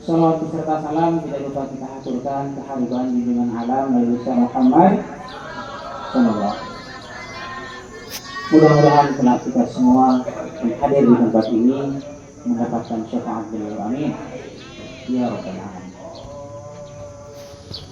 Salawat beserta salam tidak lupa kita haturkan kehadiran junjungan alam Nabi Muhammad SAW. Mudah-mudahan kelak kita semua yang hadir di tempat ini mendapatkan syafaat beliau, amin ya rabbal alamin.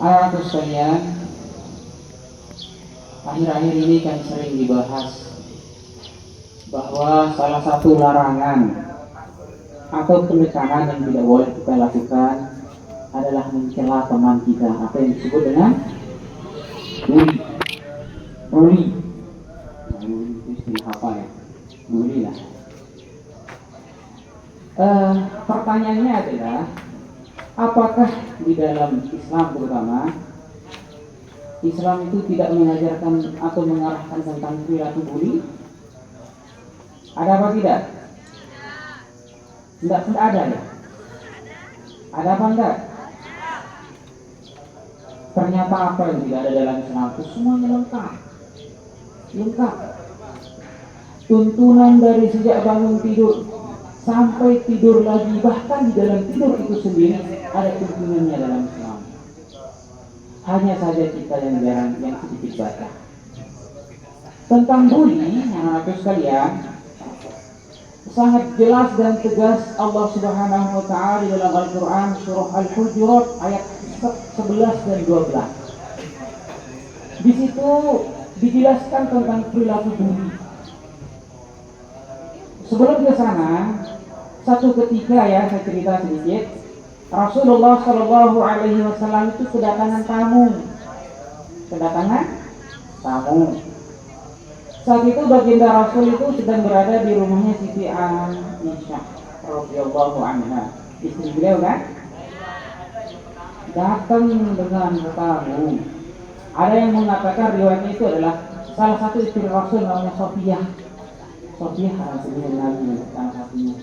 Anak-anak sekalian, akhir-akhir ini kan sering dibahas bahwa salah satu larangan atau penekanan yang tidak boleh kita lakukan adalah mencela teman kita, apa yang disebut dengan bully. Bully itu istilah apa ya? Bully lah. Pertanyaannya adalah, apakah di dalam Islam terutama, Islam itu tidak mengajarkan atau mengarahkan tentang perilaku bully? Ada apa tidak? Tidak ada ya? Ada apa enggak? Ternyata apa yang tidak ada dalam Islam itu semuanya lengkap. Tuntunan dari sejak bangun tidur sampai tidur lagi, bahkan di dalam tidur itu sendiri ada tuntunannya dalam Islam. Hanya saja kita yang jarang, yang sedikit baca. Tentang bully, anak-anak sekalian, sangat jelas dan tegas Allah Subhanahu wa taala di dalam Al-Qur'an surah Al-Hujurat ayat 11 dan 12. Di situ dijelaskan tentang perilaku bully. Sebelum ke sana, satu ketika ya saya cerita sedikit. Rasulullah Shallallahu Alaihi Wasallam itu kedatangan tamu. Saat itu baginda Rasul itu sedang berada di rumahnya Siti Aisyah radhiyallahu anha, istri beliau kan. Datang dengan tamu. Ada yang mengatakan riwayatnya itu adalah salah satu istri Rasul namanya Sofiyah sebenarnya Nabi salah satunya.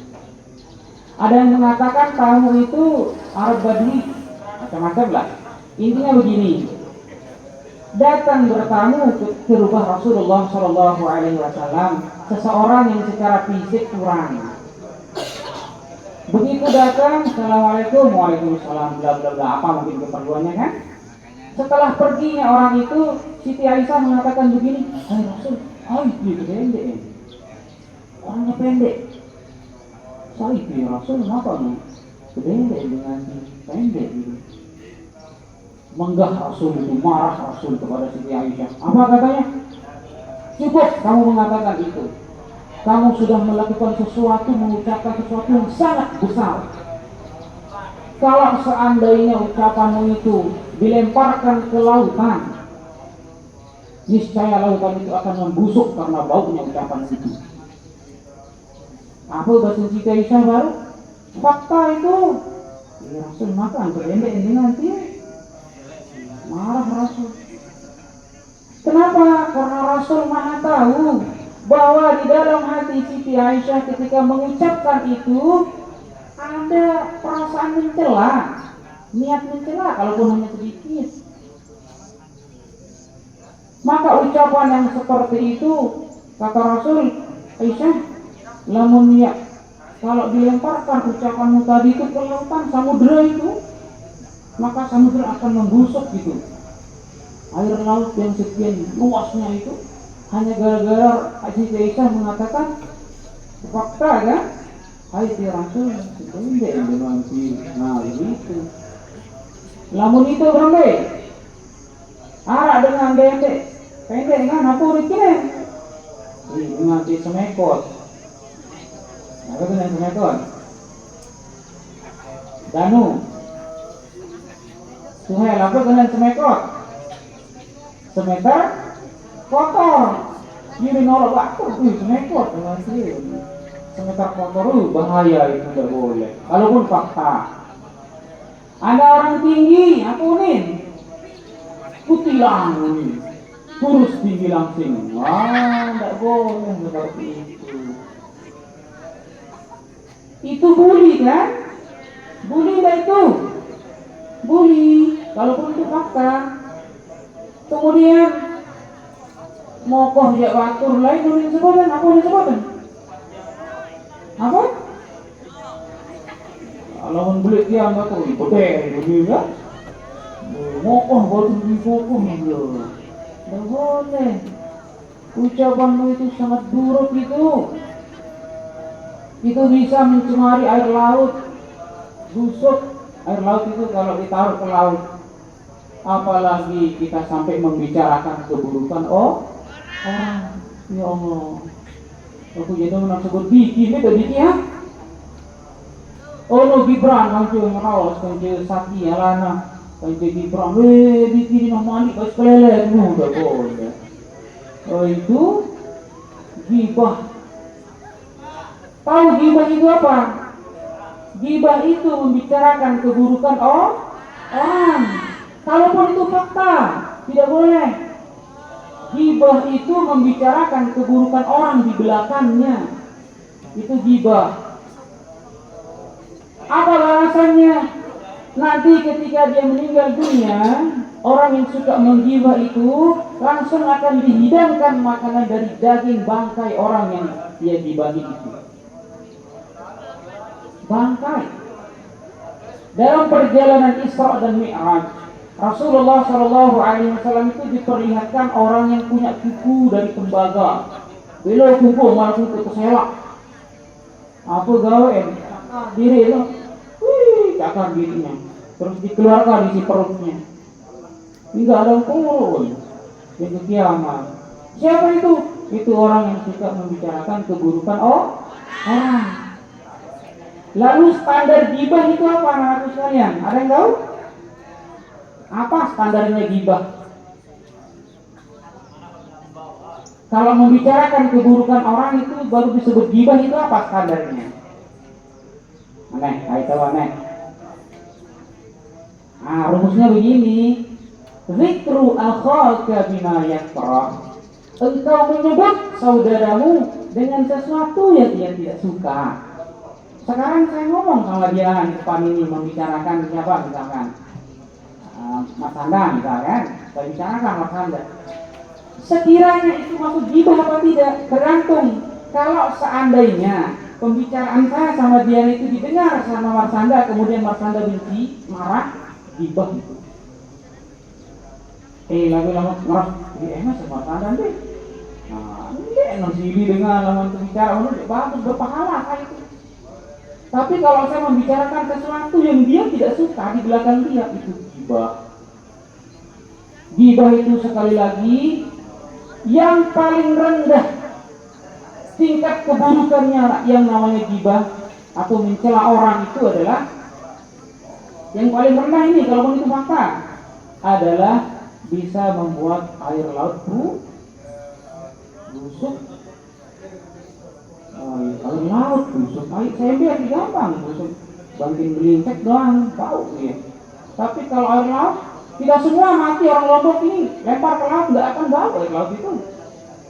Ada yang mengatakan tamu itu Arab Badui, macam-macam lah. Intinya begini. Datang bertamu ke rumah Rasulullah Shallallahu Alaihi Wasallam seseorang yang secara fisik kurang. Begitu datang, assalamualaikum, waalaikumsalam, bla bla bla, apa mungkin keperluannya kan? Setelah perginya orang itu, Siti Aisyah mengatakan begini, hai Rasul, dia pendek, orangnya pendek. Saya ya Rasul, kenapa nih? Pendek dengan pendek gitu. Menggah Rasul itu, marah Rasul kepada Siti Aisyah. Apa katanya? Cukup kamu mengatakan itu. Kamu sudah melakukan sesuatu, mengucapkan sesuatu yang sangat besar. Kalau seandainya ucapanmu itu dilemparkan ke lautan, niscaya lautan itu akan membusuk karena baunya ucapan itu. Apa bahasa Siti Aisyah baru? Fakta itu. Ya Rasul makan pendek ini nanti. Marah Rasul. Kenapa? Karena Rasul Maha tahu bahwa di dalam hati Siti Aisyah ketika mengucapkan itu ada perasaan mencela, niat mencela kalaupun hanya sedikit. Maka ucapan yang seperti itu, kata Rasul, Aisyah, lamun niat kalau dilemparkan ucapanmu tadi itu ke lautan samudera itu, maka samudera akan membusuk gitu. Air laut yang sekian luasnya itu hanya gara-gara Siti Aisyah mengatakan fakta kan? Hai si Rasul, pendek dengan si itu. Lamun itu berapa? Arah dengan pendek dengan apa urutnya? Dengan si semekot. Apa dengan semekot? Danu. Sungai apa dengan semekot? Semeter kotor. Ini nolak waktu semekot dengan si semeter kotor bahaya, itu tidak boleh. Kalaupun fakta. Ada orang tinggi, aku nih kutilang nih, kurus tinggi langsing. Tidak boleh seperti itu. Itu bully kan? Bully enggak itu? Bully, kalaupun itu fakta. Kemudian mokoh jak batur lain boleh disebutkan, apa disebutkan? Apa? Lawan beli dia nggak tahu ibadah ini kan, mokoh baru dihukum dia. Tidak boleh. Ucapanmu itu sangat buruk itu. Itu bisa mencemari air laut, busuk. Air laut itu kalau ditaruh ke laut, apalagi kita sampai membicarakan keburukan orang. Ya Allah, aku jadi nak sebut bikin itu bikin ya. Oh no Gibran kancung rawas kancung sakti alana kancung Gibran bikin nama ni pas kelele tu dah boleh. Oh itu gibah. Tahu gibah itu apa? Gibah itu membicarakan keburukan orang. Kalaupun itu fakta, tidak boleh. Gibah itu membicarakan keburukan orang di belakangnya. Itu gibah. Apa alasannya? Nanti ketika dia meninggal dunia, orang yang suka menggibah itu langsung akan dihidangkan makanan dari daging bangkai orang yang dia gibahi itu. Bangkai. Dalam perjalanan Isra dan Mi'raj, Rasulullah SAW itu diperlihatkan orang yang punya kuku dari tembaga. Beliau kuku malah kuku keselak. Apa gawe? Diri itu, cakar dirinya. Terus dikeluarkan isi perutnya. Tidak ada kurun. Itu kiamat. Siapa itu? Itu orang yang suka membicarakan keburukan orang. Lalu standar gibah itu apa anak-anak sekalian? Ada yang tahu? Apa standarnya gibah? Kalau membicarakan keburukan orang itu baru disebut gibah, itu apa standarnya? Aneh, ayo aneh. Rumusnya begini. Zikru akhaka bima yakrah. Engkau menyebut saudaramu dengan sesuatu yang dia tidak suka. Sekarang saya ngomong sama dia di depan ini, membicarakan siapa misalkan Mas Handa misalkan, saya bicarakan Mas Handa. Sekiranya itu masuk gibah apa tidak, tergantung. Kalau seandainya pembicaraan saya sama dia itu didengar sama Mas Handa, kemudian Mas Handa benci, marah, gibah itu. Lagu-lagu ngeras, enak sama Mas Handa deh. Nah, ini enak sih dengan lawan pembicara, bagus berpahala kayak itu. Tapi kalau saya membicarakan sesuatu yang dia tidak suka di belakang dia, itu gibah. Gibah itu sekali lagi yang paling rendah tingkat keburukannya yang namanya gibah atau mencela orang itu adalah yang paling rendah ini, kalau itu fakta, adalah bisa membuat air laut busuk. Air laut busuk, air saya gampang busuk, banting belincek doang, bau ya. Tapi kalau air laut, tidak semua mati orang Lombok ini lempar ke laut tidak akan bau air laut itu.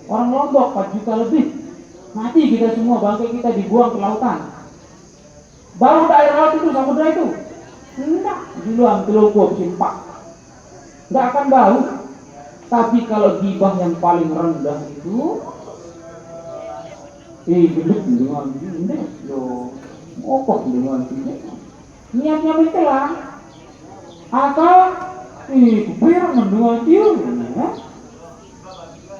Orang Lombok 4 juta lebih mati kita semua, bangkai kita dibuang ke lautan. Bau air laut itu, samudra itu? Enggak, diluang telukuk simpak, enggak akan bau. Tapi kalau gibah yang paling rendah itu, gedek dengan ini, mokok dengan ini, niatnya mencela, atau kupir dengan dia,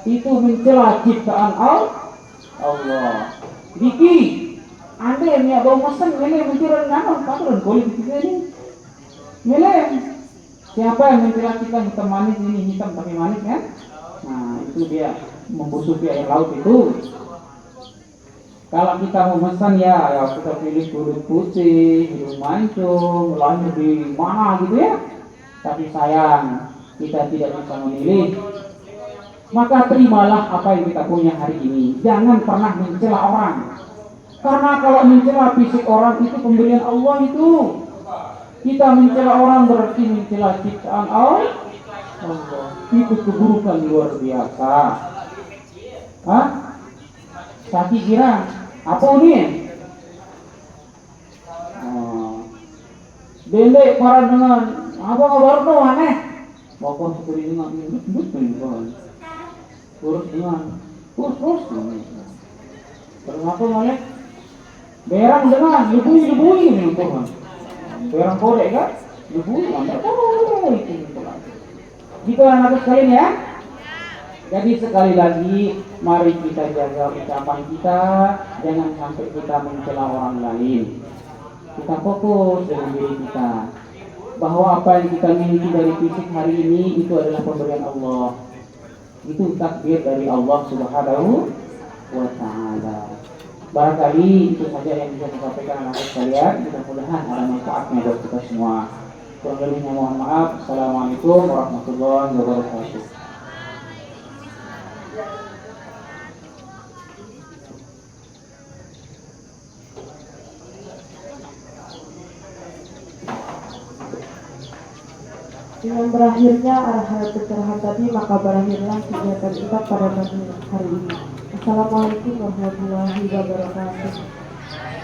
itu mencela ciptaan Allah. Diki, anda yang bau mesen, ini mencela nanon, patron boleh dikini. Milih siapa yang mencela kita hitam manis ini, hitam tapi manis kan? Nah itu dia membusuki air laut itu. Kalau kita memesan ya kita pilih kulit putih, hidung mancung, lahir di mana gitu ya. Tapi sayang kita tidak bisa memilih. Maka terimalah apa yang kita punya hari ini. Jangan pernah mencela orang. Karena kalau mencela fisik orang itu pemberian Allah itu. Kita mencela orang berarti mencela ciptaan Allah. Itu keburukan luar biasa. Hah? Saki kira apa ini? Dendek para dengan apa kabar tuh aneh? Bapak seperti dengan urus dengan urus terus apa malah berang dengan lebui ini Tuhan. Orang kodek kan? Ibu, anda boleh itu kan. Gitu anak sekalian ya. Jadi sekali lagi, mari kita jaga ucapan kita, jangan sampai kita mencela orang lain. Kita fokus dengan diri kita, bahwa apa yang kita miliki dari fisik hari ini itu adalah pemberian Allah. Itu takdir dari Allah Subhanahu wa Ta'ala. Barangkali itu saja yang bisa saya sampaikan anak sekalian. Mudah-mudahan ada manfaatnya buat kita semua. Kurang lebihnya mohon maaf. Assalamualaikum warahmatullahi wabarakatuh. Dengan berakhirnya arahan pencerahan tadi, maka berakhirlah kegiatan kita pada pagi hari ini. Assalamualaikum warahmatullahi wabarakatuh.